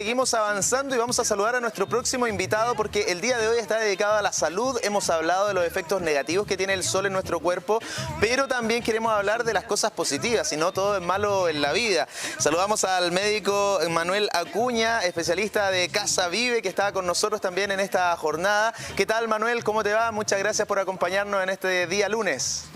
Seguimos avanzando y vamos a saludar a nuestro próximo invitado porque el día de hoy está dedicado a la salud. Hemos hablado de los efectos negativos que tiene el sol en nuestro cuerpo, pero también queremos hablar de las cosas positivas, y no todo es malo en la vida. Saludamos al médico Manuel Acuña, especialista de Casa Vive, que estaba con nosotros también en esta jornada. ¿Qué tal, Manuel? ¿Cómo te va? Muchas gracias por acompañarnos en este día lunes.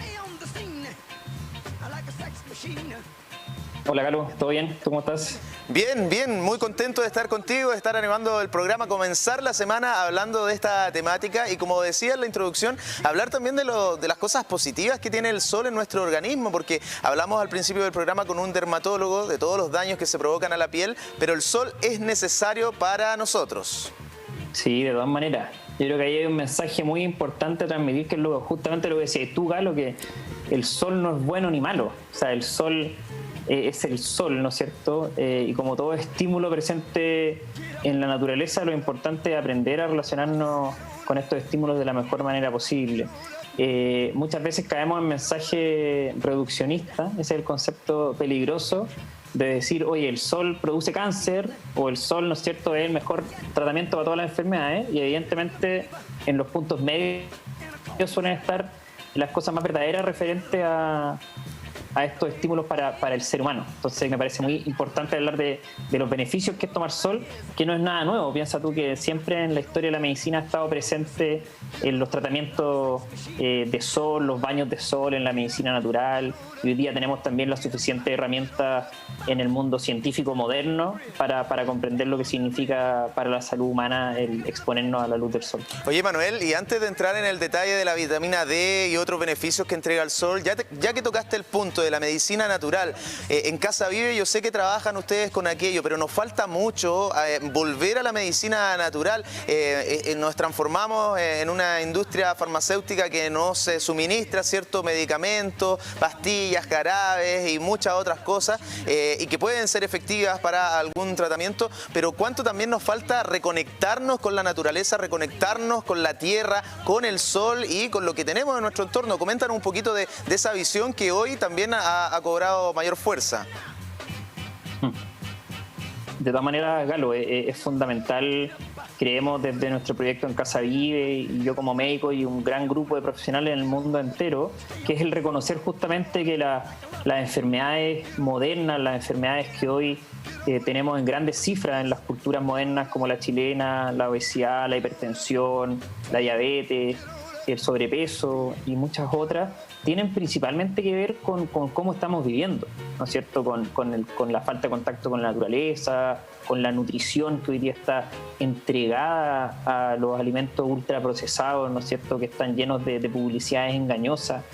Hola, Galo, ¿todo bien? ¿Tú cómo estás? Bien, bien, muy contento de estar contigo, de estar animando el programa, comenzar la semana hablando de esta temática y, como decía en la introducción, hablar también de las cosas positivas que tiene el sol en nuestro organismo, porque hablamos al principio del programa con un dermatólogo de todos los daños que se provocan a la piel, pero el sol es necesario para nosotros. Sí, de todas maneras. Yo creo que ahí hay un mensaje muy importante a transmitir, que es justamente lo que decías tú, Galo, que el sol no es bueno ni malo. O sea, el sol es el sol, ¿no es cierto? Y como todo estímulo presente en la naturaleza, lo importante es aprender a relacionarnos con estos estímulos de la mejor manera posible. Muchas veces caemos en mensaje reduccionista, ese es el concepto peligroso de decir, oye, el sol produce cáncer, o el sol, ¿no es cierto?, es el mejor tratamiento para todas las enfermedades, y evidentemente en los puntos medios suelen estar las cosas más verdaderas referentes a estos estímulos para el ser humano. Entonces me parece muy importante hablar de los beneficios que es tomar sol, que no es nada nuevo. Piensa tú que siempre en la historia de la medicina ha estado presente en los tratamientos de sol, los baños de sol en la medicina natural, y hoy día tenemos también las suficientes herramientas en el mundo científico moderno para comprender lo que significa para la salud humana el exponernos a la luz del sol. Oye, Manuel, y antes de entrar en el detalle de la vitamina D y otros beneficios que entrega el sol, ya que tocaste el punto de la medicina natural, en Casa Vive yo sé que trabajan ustedes con aquello, pero nos falta mucho volver a la medicina natural. Nos transformamos en una industria farmacéutica que nos suministra ciertos medicamentos, pastillas, jarabes y muchas otras cosas, y que pueden ser efectivas para algún tratamiento, pero cuánto también nos falta reconectarnos con la naturaleza, reconectarnos con la tierra, con el sol y con lo que tenemos en nuestro entorno. Coméntanos un poquito de esa visión que hoy también ha cobrado mayor fuerza. De todas maneras, Galo, es fundamental, creemos desde nuestro proyecto en Casa Vive, y yo como médico y un gran grupo de profesionales en el mundo entero, que es el reconocer justamente que las enfermedades modernas, las enfermedades que hoy tenemos en grandes cifras en las culturas modernas, como la chilena, la obesidad, la hipertensión, la diabetes, el sobrepeso y muchas otras, tienen principalmente que ver con cómo estamos viviendo, ¿no es cierto? Con la falta de contacto con la naturaleza, con la nutrición que hoy día está entregada a los alimentos ultraprocesados, ¿no es cierto?, que están llenos de publicidades engañosas.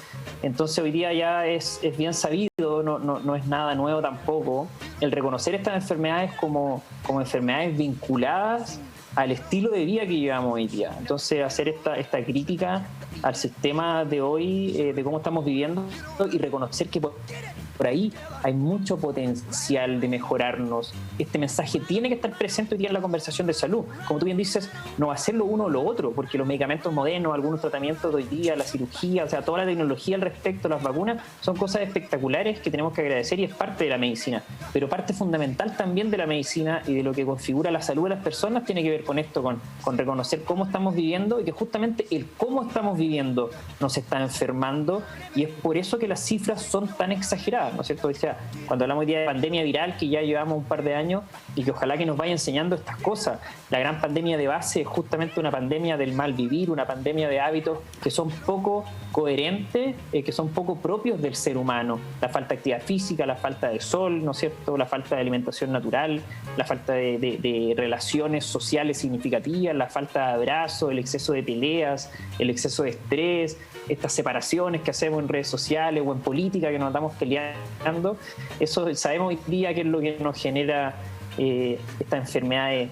Entonces hoy día ya es bien sabido, no es nada nuevo tampoco, el reconocer estas enfermedades como enfermedades vinculadas al estilo de vida que llevamos hoy día. Entonces hacer esta crítica al sistema de hoy, de cómo estamos viviendo, y reconocer que por ahí hay mucho potencial de mejorarnos. Este mensaje tiene que estar presente hoy día en la conversación de salud. Como tú bien dices, no va a ser lo uno o lo otro, porque los medicamentos modernos, algunos tratamientos de hoy día, la cirugía, o sea, toda la tecnología al respecto, las vacunas, son cosas espectaculares que tenemos que agradecer y es parte de la medicina. Pero parte fundamental también de la medicina y de lo que configura la salud de las personas tiene que ver con esto, con reconocer cómo estamos viviendo, y que justamente el cómo estamos viviendo nos está enfermando, y es por eso que las cifras son tan exageradas, ¿no es cierto? O sea, cuando hablamos hoy día de pandemia viral, que ya llevamos un par de años y que ojalá que nos vaya enseñando estas cosas, la gran pandemia de base es justamente una pandemia del mal vivir, una pandemia de hábitos que son poco coherentes, que son poco propios del ser humano. La falta de actividad física, la falta de sol, ¿no es cierto?, la falta de alimentación natural, la falta de relaciones sociales significativas, la falta de abrazos, el exceso de peleas, el exceso de estrés, estas separaciones que hacemos en redes sociales o en política, que nos andamos peleando. Eso sabemos hoy día que es lo que nos genera estas enfermedades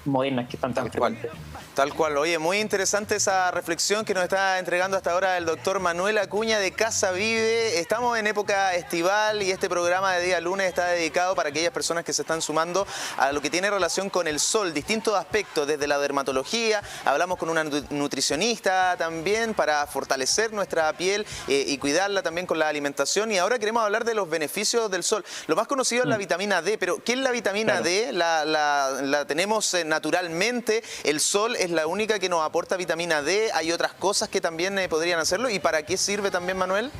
modernas que están tan frecuentes. Tal cual. Oye, muy interesante esa reflexión que nos está entregando hasta ahora el doctor Manuel Acuña de Casa Vive. Estamos en época estival y este programa de día lunes está dedicado para aquellas personas que se están sumando a lo que tiene relación con el sol, distintos aspectos, desde la dermatología, hablamos con una nutricionista también para fortalecer nuestra piel y cuidarla también con la alimentación, y ahora queremos hablar de los beneficios del sol. Lo más conocido es la vitamina D, pero ¿qué es la vitamina D? La tenemos naturalmente, el sol es la única que nos aporta vitamina D, hay otras cosas que también podrían hacerlo. ¿Y para qué sirve también, Manuel?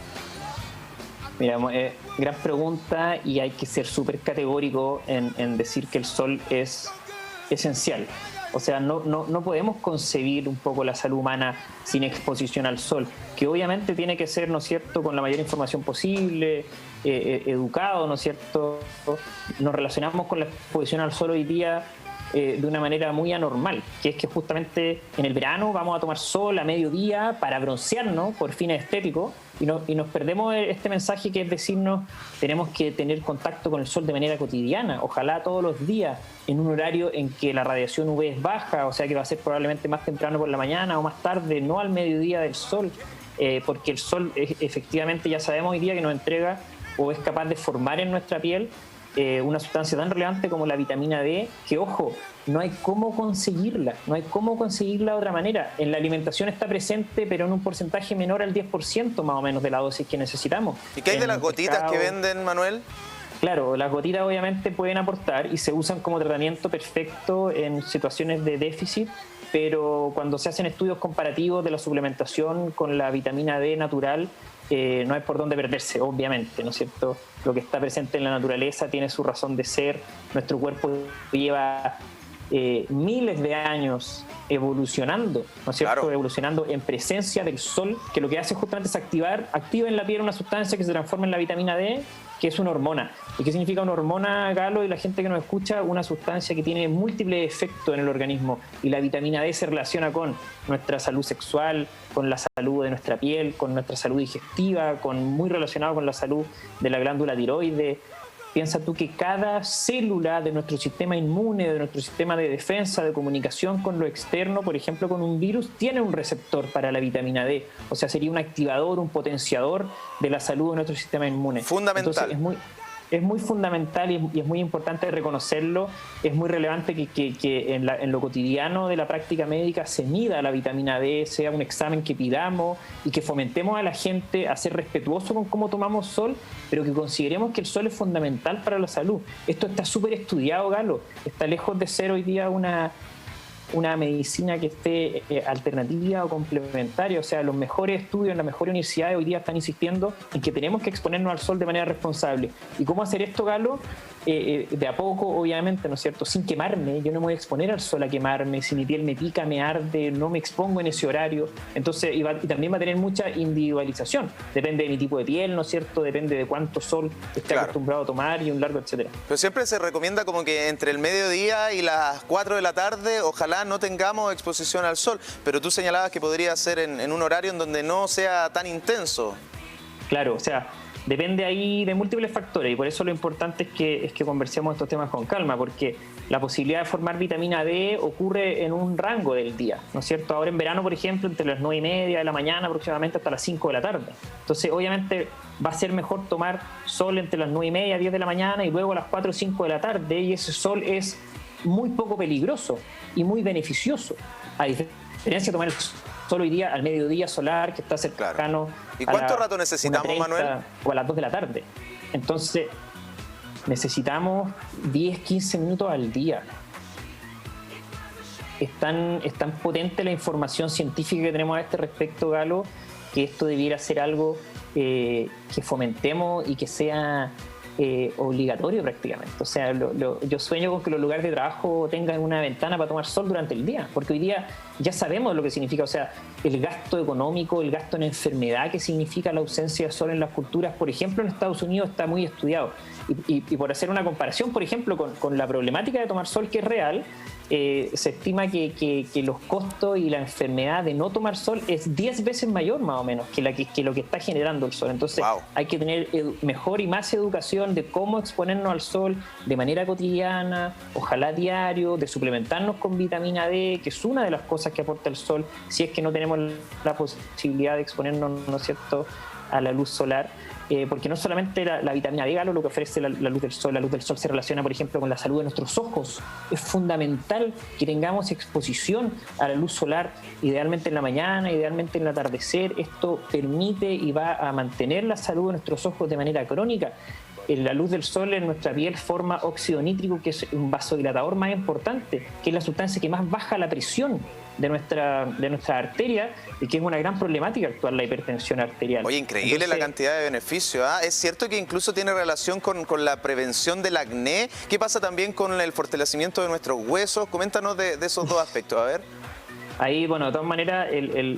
Mira, gran pregunta, y hay que ser súper categórico en decir que el sol es esencial. O sea, no podemos concebir un poco la salud humana sin exposición al sol, que obviamente tiene que ser, ¿no es cierto?, con la mayor información posible, educado, ¿no es cierto? Nos relacionamos con la exposición al sol hoy día de una manera muy anormal, que es que justamente en el verano vamos a tomar sol a mediodía para broncearnos por fines estéticos, y nos perdemos este mensaje que es decirnos tenemos que tener contacto con el sol de manera cotidiana, ojalá todos los días, en un horario en que la radiación UV es baja, o sea que va a ser probablemente más temprano por la mañana o más tarde, no al mediodía del sol, porque el sol efectivamente ya sabemos hoy día que nos entrega o es capaz de formar en nuestra piel una sustancia tan relevante como la vitamina D, que, ojo, no hay cómo conseguirla de otra manera. En la alimentación está presente, pero en un porcentaje menor al 10% más o menos de la dosis que necesitamos. ¿Y qué hay de las gotitas que venden, Manuel? Claro, las gotitas obviamente pueden aportar y se usan como tratamiento perfecto en situaciones de déficit, pero cuando se hacen estudios comparativos de la suplementación con la vitamina D natural, no hay por dónde perderse, obviamente, ¿no es cierto? Lo que está presente en la naturaleza tiene su razón de ser. Nuestro cuerpo lleva miles de años evolucionando, ¿no es cierto? Claro. Evolucionando en presencia del sol, que lo que hace justamente es activa en la piel una sustancia que se transforma en la vitamina D, que es una hormona. ¿Y qué significa una hormona, Galo? Y la gente que nos escucha, una sustancia que tiene múltiples efectos en el organismo. Y la vitamina D se relaciona con nuestra salud sexual, con la salud de nuestra piel, con nuestra salud digestiva, muy relacionado con la salud de la glándula tiroides. Piensa tú que cada célula de nuestro sistema inmune, de nuestro sistema de defensa, de comunicación con lo externo, por ejemplo con un virus, tiene un receptor para la vitamina D. O sea, sería un activador, un potenciador de la salud de nuestro sistema inmune. Fundamental. Entonces, es muy fundamental y es muy importante reconocerlo. Es muy relevante que en lo cotidiano de la práctica médica se mida la vitamina D, sea un examen que pidamos y que fomentemos a la gente a ser respetuoso con cómo tomamos sol, pero que consideremos que el sol es fundamental para la salud. Esto está súper estudiado, Galo. Está lejos de ser hoy día una medicina que esté alternativa o complementaria. O sea, los mejores estudios en las mejores universidades hoy día están insistiendo en que tenemos que exponernos al sol de manera responsable. ¿Y cómo hacer esto, Galo? De a poco, obviamente, ¿no es cierto? Sin quemarme. Yo no me voy a exponer al sol a quemarme. Si mi piel me pica, me arde, no me expongo en ese horario. Entonces, y también va a tener mucha individualización. Depende de mi tipo de piel, ¿no es cierto? Depende de cuánto sol esté acostumbrado a tomar y un largo, etcétera. Pero siempre se recomienda como que entre el mediodía y las 4 de la tarde, ojalá no tengamos exposición al sol. Pero tú señalabas que podría ser en un horario en donde no sea tan intenso. Claro, o sea, depende ahí de múltiples factores, y por eso lo importante es que conversemos estos temas con calma, porque la posibilidad de formar vitamina D ocurre en un rango del día, ¿no es cierto? Ahora en verano, por ejemplo, entre las 9:30 de la mañana aproximadamente hasta las 5 de la tarde. Entonces, obviamente, va a ser mejor tomar sol entre las 9:30, 10 de la mañana y luego a las 4 o 5 de la tarde, y ese sol es muy poco peligroso y muy beneficioso, a diferencia de tomar el sol hoy día al mediodía solar, que está cercano. Claro. ¿Y cuánto rato necesitamos, Manuel? O a las 2 de la tarde. Entonces, necesitamos 10, 15 minutos al día. Es tan potente la información científica que tenemos a este respecto, Galo, que esto debiera ser algo que fomentemos y que sea obligatorio prácticamente. O sea, yo sueño con que los lugares de trabajo tengan una ventana para tomar sol durante el día, porque hoy día ya sabemos lo que significa, o sea, el gasto económico, el gasto en enfermedad que significa la ausencia de sol en las culturas. Por ejemplo, en Estados Unidos está muy estudiado. Y por hacer una comparación, por ejemplo, con la problemática de tomar sol, que es real, se estima que los costos y la enfermedad de no tomar sol es 10 veces mayor más o menos que lo que está generando el sol. Entonces hay que tener mejor y más educación de cómo exponernos al sol de manera cotidiana, ojalá diario, de suplementarnos con vitamina D, que es una de las cosas que aporta el sol, si es que no tenemos la posibilidad de exponernos, ¿no es cierto?, a la luz solar. Porque no solamente la vitamina D, Galo, lo que ofrece la luz del sol se relaciona, por ejemplo, con la salud de nuestros ojos. Es fundamental que tengamos exposición a la luz solar, idealmente en la mañana, idealmente en el atardecer. Esto permite y va a mantener la salud de nuestros ojos de manera crónica. La luz del sol en nuestra piel forma óxido nítrico, que es un vasodilatador más importante, que es la sustancia que más baja la presión de nuestra arteria, y que es una gran problemática actual, la hipertensión arterial. Oye, increíble la cantidad de beneficios, ¿ah? Es cierto que incluso tiene relación con la prevención del acné. ¿Qué pasa también con el fortalecimiento de nuestros huesos? Coméntanos de esos dos aspectos, a ver. Ahí, bueno, de todas maneras,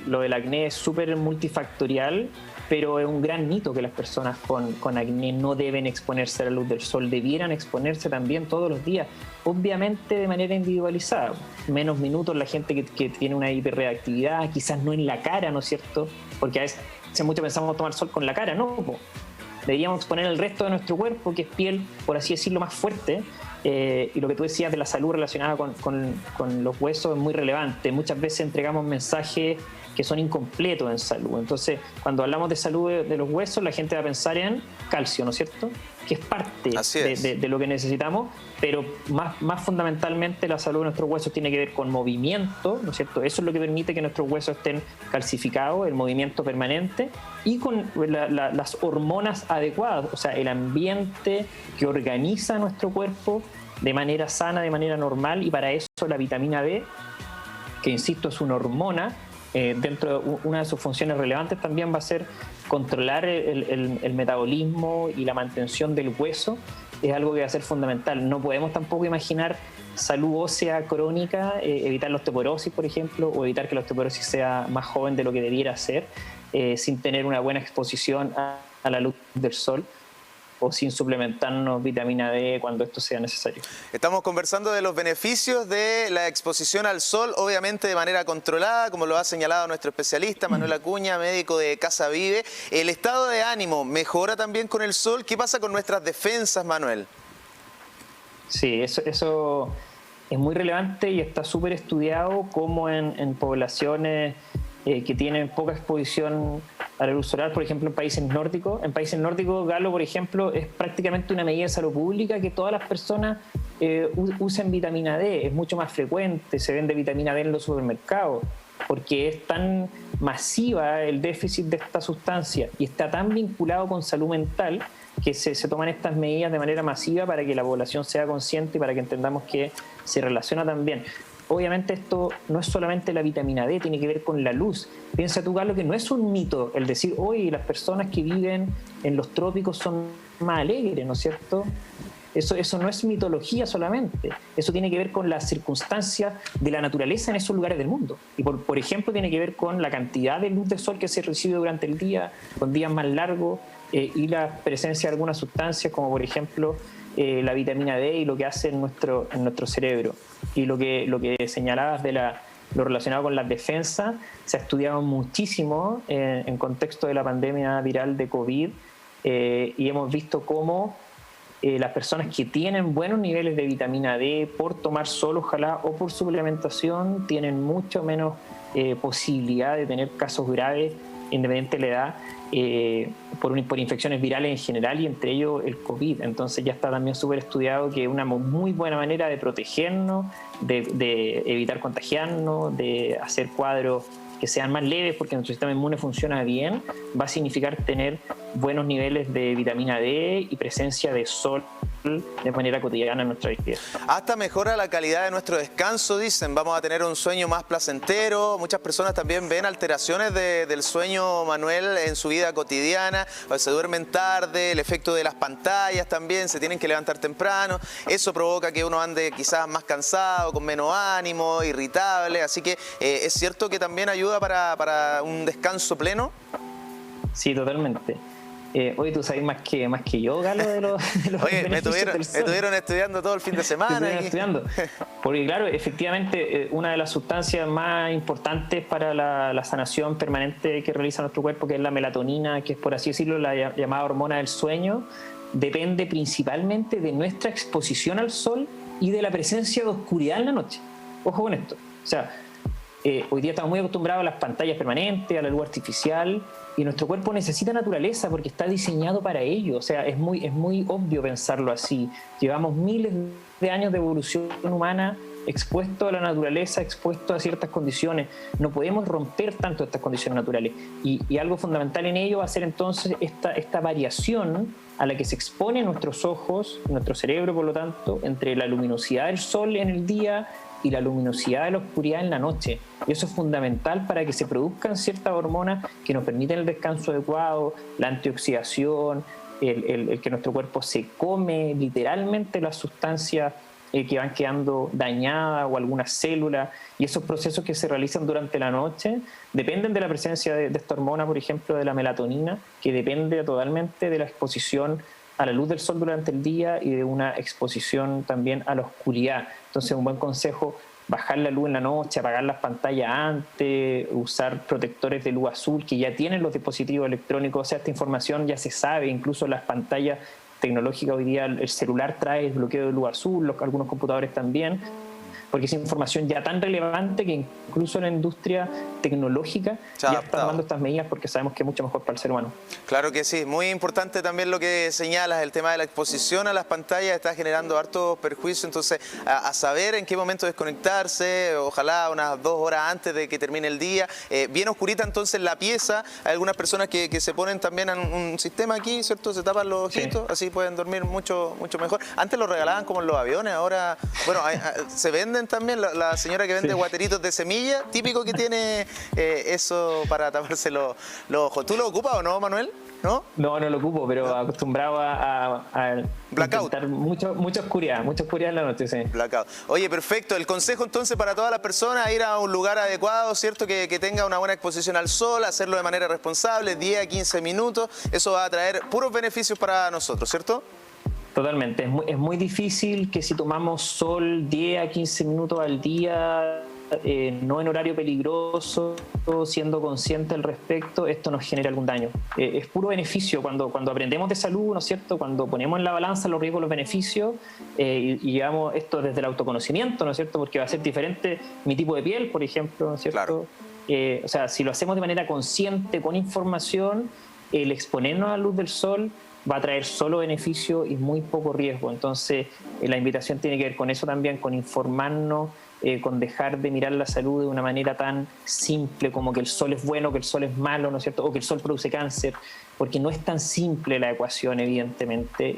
lo del acné es súper multifactorial, pero es un gran mito que las personas con acné no deben exponerse a la luz del sol, debieran exponerse también todos los días, obviamente de manera individualizada. Menos minutos la gente que tiene una hiperreactividad, quizás no en la cara, ¿no es cierto? Porque a veces mucho pensamos tomar sol con la cara, ¿no? Deberíamos exponer el resto de nuestro cuerpo, que es piel, por así decirlo, más fuerte. Y lo que tú decías de la salud relacionada con los huesos es muy relevante. Muchas veces entregamos mensajes que son incompletos en salud. Entonces, cuando hablamos de salud de los huesos, la gente va a pensar en calcio, ¿no es cierto?, que es parte de lo que necesitamos, pero más fundamentalmente la salud de nuestros huesos tiene que ver con movimiento, ¿no es cierto? Eso es lo que permite que nuestros huesos estén calcificados, el movimiento permanente, y con las hormonas adecuadas, o sea, el ambiente que organiza nuestro cuerpo de manera sana, de manera normal, y para eso la vitamina D, que insisto es una hormona, dentro de una de sus funciones relevantes también va a ser controlar el metabolismo y la mantención del hueso. Es algo que va a ser fundamental. No podemos tampoco imaginar salud ósea crónica, evitar la osteoporosis, por ejemplo, o evitar que la osteoporosis sea más joven de lo que debiera ser, sin tener una buena exposición a la luz del sol, o sin suplementarnos vitamina D cuando esto sea necesario. Estamos conversando de los beneficios de la exposición al sol, obviamente de manera controlada, como lo ha señalado nuestro especialista, Manuel Acuña, médico de Casa Vive. ¿El estado de ánimo mejora también con el sol? ¿Qué pasa con nuestras defensas, Manuel? Sí, eso es muy relevante y está súper estudiado, como en poblaciones que tienen poca exposición a la luz solar, por ejemplo, en países nórdicos. En países nórdicos, Galo, por ejemplo, es prácticamente una medida de salud pública que todas las personas usen vitamina D. Es mucho más frecuente, se vende vitamina D en los supermercados, porque es tan masiva el déficit de esta sustancia y está tan vinculado con salud mental que se toman estas medidas de manera masiva para que la población sea consciente y para que entendamos que se relaciona también. Obviamente esto no es solamente la vitamina D, tiene que ver con la luz. Piensa tú, Carlos, que no es un mito el decir, oye, las personas que viven en los trópicos son más alegres, ¿no es cierto? Eso no es mitología solamente. Eso tiene que ver con las circunstancias de la naturaleza en esos lugares del mundo. Y por ejemplo, tiene que ver con la cantidad de luz de sol que se recibe durante el día, con días más largos, y la presencia de algunas sustancias, como por ejemplo la vitamina D y lo que hace en nuestro cerebro. Y lo que señalabas de lo relacionado con las defensas, se ha estudiado muchísimo en contexto de la pandemia viral de COVID, y hemos visto cómo las personas que tienen buenos niveles de vitamina D por tomar sol, ojalá, o por suplementación, tienen mucho menos posibilidad de tener casos graves, independiente de la edad, por infecciones virales en general, y entre ellos el COVID. Entonces ya está también súper estudiado que es una muy buena manera de protegernos, de evitar contagiarnos, de hacer cuadros que sean más leves, porque nuestro sistema inmune funciona bien, va a significar tener buenos niveles de vitamina D y presencia de sol de manera cotidiana en nuestra vida. Hasta mejora la calidad de nuestro descanso, dicen. Vamos a tener un sueño más placentero. Muchas personas también ven alteraciones del sueño, Manuel, en su vida cotidiana. Se duermen tarde, el efecto de las pantallas también, se tienen que levantar temprano. Eso provoca que uno ande quizás más cansado, con menos ánimo, irritable. Así que es cierto que también ayuda para un descanso pleno. Sí, totalmente. Oye, tú sabes más que yo, Galo, de los Oye, me beneficios del sol. estuvieron estudiando todo el fin de semana. Estudiando. Porque claro, efectivamente, una de las sustancias más importantes para la sanación permanente que realiza nuestro cuerpo, que es la melatonina, que es, por así decirlo, la llamada hormona del sueño, depende principalmente de nuestra exposición al sol y de la presencia de oscuridad en la noche. Ojo con esto. O sea, hoy día estamos muy acostumbrados a las pantallas permanentes, a la luz artificial, y nuestro cuerpo necesita naturaleza porque está diseñado para ello. O sea, es muy obvio pensarlo así. Llevamos miles de años de evolución humana expuesto a la naturaleza, expuesto a ciertas condiciones. No podemos romper tanto estas condiciones naturales. Y algo fundamental en ello va a ser entonces esta variación a la que se exponen nuestros ojos, nuestro cerebro, por lo tanto, entre la luminosidad del sol en el día y la luminosidad de la oscuridad en la noche. Y eso es fundamental para que se produzcan ciertas hormonas que nos permiten el descanso adecuado, la antioxidación, el que nuestro cuerpo se come literalmente las sustancias que van quedando dañadas o algunas células, y esos procesos que se realizan durante la noche dependen de la presencia de esta hormona, por ejemplo, de la melatonina, que depende totalmente de la exposición a la luz del sol durante el día y de una exposición también a la oscuridad. Entonces, un buen consejo: bajar la luz en la noche, apagar las pantallas antes, usar protectores de luz azul que ya tienen los dispositivos electrónicos. O sea, esta información ya se sabe, incluso las pantallas tecnológicas hoy día, el celular trae el bloqueo de luz azul, algunos computadores también, porque es información ya tan relevante que incluso la industria tecnológica ya está tomando estas medidas porque sabemos que es mucho mejor para el ser humano. Claro que sí, muy importante también lo que señalas, el tema de la exposición a las pantallas está generando hartos perjuicios, entonces a saber en qué momento desconectarse, ojalá unas 2 horas antes de que termine el día. Bien oscurita entonces la pieza, hay algunas personas que se ponen también en un sistema aquí, ¿cierto? Se tapan los ojitos, sí, así pueden dormir mucho mejor. Antes lo regalaban como en los aviones, ahora, bueno, se venden también, la señora que vende guateritos de semilla, típico que tiene eso para taparse los ojos. ¿Tú lo ocupas o no, Manuel? ¿No? No lo ocupo, pero acostumbrado a blackout. Mucha oscuridad en la noche, sí. Blackout. Oye, perfecto. El consejo entonces para todas las personas: ir a un lugar adecuado, ¿cierto? Que tenga una buena exposición al sol, hacerlo de manera responsable, 10 a 15 minutos. Eso va a traer puros beneficios para nosotros, ¿cierto? Totalmente. Es muy difícil que si tomamos sol 10 a 15 minutos al día, no en horario peligroso, siendo consciente al respecto, esto nos genera algún daño. Es puro beneficio cuando aprendemos de salud, ¿no es cierto? Cuando ponemos en la balanza los riesgos y los beneficios y llevamos esto desde el autoconocimiento, ¿no es cierto? Porque va a ser diferente mi tipo de piel, por ejemplo, ¿no es cierto? Claro. O sea, si lo hacemos de manera consciente, con información, el exponernos a la luz del sol va a traer solo beneficio y muy poco riesgo. Entonces, la invitación tiene que ver con eso también, con informarnos, con dejar de mirar la salud de una manera tan simple como que el sol es bueno, que el sol es malo, ¿no es cierto? O que el sol produce cáncer, porque no es tan simple la ecuación, evidentemente,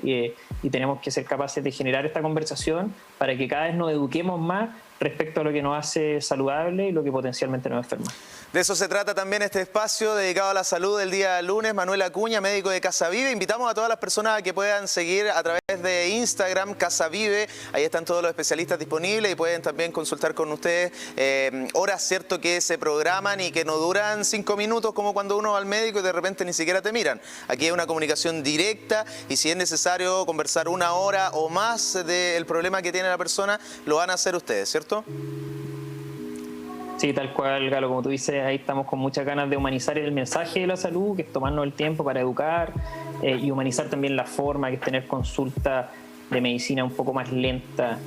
y tenemos que ser capaces de generar esta conversación para que cada vez nos eduquemos más respecto a lo que nos hace saludable y lo que potencialmente nos enferma. De eso se trata también este espacio dedicado a la salud del día lunes. Manuel Acuña, médico de Casa Vive. Invitamos a todas las personas a que puedan seguir a través de Instagram, Casa Vive. Ahí están todos los especialistas disponibles y pueden también consultar con ustedes horas, ¿cierto?, que se programan y que no duran 5 minutos como cuando uno va al médico y de repente ni siquiera te miran. Aquí hay una comunicación directa y si es necesario conversar 1 hora o más del problema que tiene la persona, lo van a hacer ustedes, ¿cierto? Sí, tal cual, Galo, como tú dices, ahí estamos con muchas ganas de humanizar el mensaje de la salud, que es tomarnos el tiempo para educar y humanizar también la forma, que es tener consulta de medicina un poco más lenta.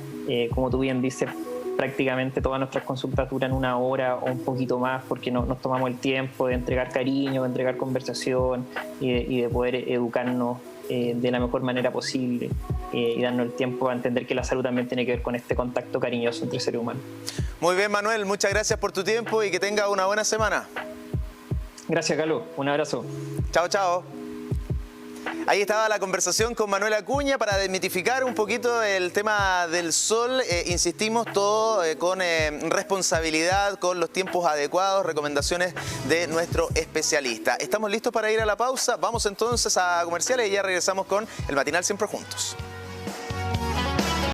Como tú bien dices, prácticamente todas nuestras consultas duran 1 hora o un poquito más porque nos tomamos el tiempo de entregar cariño, de entregar conversación y de poder educarnos de la mejor manera posible y darnos el tiempo a entender que la salud también tiene que ver con este contacto cariñoso entre seres humanos. Muy bien, Manuel, muchas gracias por tu tiempo y que tenga una buena semana. Gracias, Galo. Un abrazo. Chao, chao. Ahí estaba la conversación con Manuel Acuña para desmitificar un poquito el tema del sol. Insistimos, todo con responsabilidad, con los tiempos adecuados, recomendaciones de nuestro especialista. Estamos listos para ir a la pausa. Vamos entonces a comerciales y ya regresamos con el Matinal Siempre Juntos.